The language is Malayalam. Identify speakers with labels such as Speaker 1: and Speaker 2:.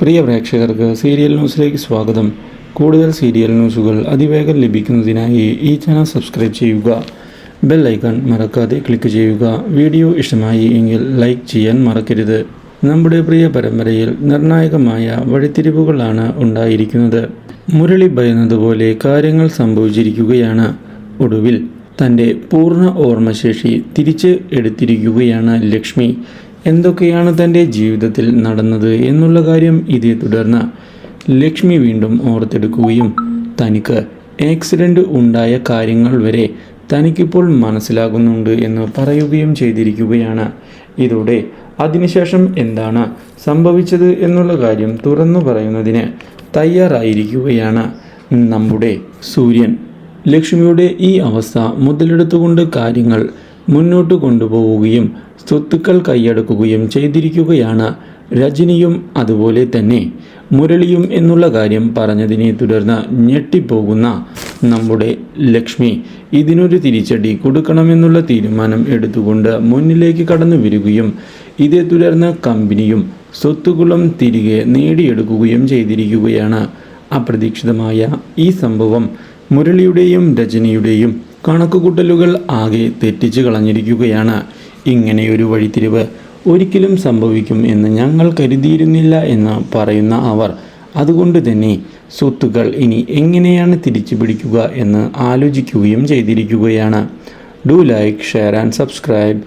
Speaker 1: പ്രിയ പ്രേക്ഷകർക്ക് സീരിയൽ ന്യൂസിലേക്ക് സ്വാഗതം. കൂടുതൽ സീരിയൽ ന്യൂസുകൾ അതിവേഗം ലഭിക്കുന്നതിനായി ഈ ചാനൽ സബ്സ്ക്രൈബ് ചെയ്യുക. ബെൽ ഐക്കൺ മറക്കാതെ ക്ലിക്ക് ചെയ്യുക. വീഡിയോ ഇഷ്ടമായി എങ്കിൽ ലൈക്ക് ചെയ്യാൻ മറക്കരുത്. നമ്മുടെ പ്രിയ പരമ്പരയിൽ നിർണായകമായ വഴിത്തിരിവുകളാണ് ഉണ്ടായിരിക്കുന്നത്. മുരളി ഭയന്നതുപോലെ കാര്യങ്ങൾ സംഭവിച്ചിരിക്കുകയാണ്. ഒടുവിൽ തൻ്റെ പൂർണ്ണ ഓർമ്മശേഷി തിരിച്ച് എടുത്തിരിക്കുകയാണ് ലക്ഷ്മി. എന്തൊക്കെയാണ് തൻ്റെ ജീവിതത്തിൽ നടന്നത് എന്നുള്ള കാര്യം ഇതേ തുടർന്ന് ലക്ഷ്മി വീണ്ടും ഓർത്തെടുക്കുകയും തനിക്ക് ആക്സിഡൻറ്റ് ഉണ്ടായ കാര്യങ്ങൾ വരെ തനിക്കിപ്പോൾ മനസ്സിലാകുന്നുണ്ട് എന്ന് പറയുകയും ചെയ്തിരിക്കുകയാണ്. ഇതോടെ അതിനുശേഷം എന്താണ് സംഭവിച്ചത് എന്നുള്ള കാര്യം തുറന്നു പറയുന്നതിന് തയ്യാറായിരിക്കുകയാണ് നമ്മുടെ സൂര്യൻ. ലക്ഷ്മിയുടെ ഈ അവസ്ഥ മുതലെടുത്തുകൊണ്ട് കാര്യങ്ങൾ മുന്നോട്ട് കൊണ്ടുപോവുകയും സ്വത്തുക്കൾ കൈയടക്കുകയും ചെയ്തിരിക്കുകയാണ് രജനിയും അതുപോലെ തന്നെ മുരളിയും എന്നുള്ള കാര്യം പറഞ്ഞതിനെ തുടർന്ന് ഞെട്ടിപ്പോകുന്ന നമ്മുടെ ലക്ഷ്മി ഇതിനൊരു തിരിച്ചടി കൊടുക്കണമെന്നുള്ള തീരുമാനം എടുത്തുകൊണ്ട് മുന്നിലേക്ക് കടന്നു വരികയും ഇതേ തുടർന്ന് കമ്പനിയും സ്വത്തുക്കളും തിരികെ നേടിയെടുക്കുകയും ചെയ്തിരിക്കുകയാണ്. അപ്രതീക്ഷിതമായ ഈ സംഭവം മുരളിയുടെയും രജനിയുടെയും കണക്കുകൂട്ടലുകൾ ആകെ തെറ്റിച്ച് കളഞ്ഞിരിക്കുകയാണ്. ഇങ്ങനെയൊരു വഴിത്തിരിവ് ഒരിക്കലും സംഭവിക്കും എന്ന് ഞങ്ങൾ കരുതിയിരുന്നില്ല എന്ന് പറയുന്ന അവർ അതുകൊണ്ട് തന്നെ സ്വത്തുക്കൾ ഇനി എങ്ങനെയാണ് തിരിച്ചു പിടിക്കുക എന്ന് ആലോചിക്കുകയും ചെയ്തിരിക്കുകയാണ്. Do like, share and subscribe.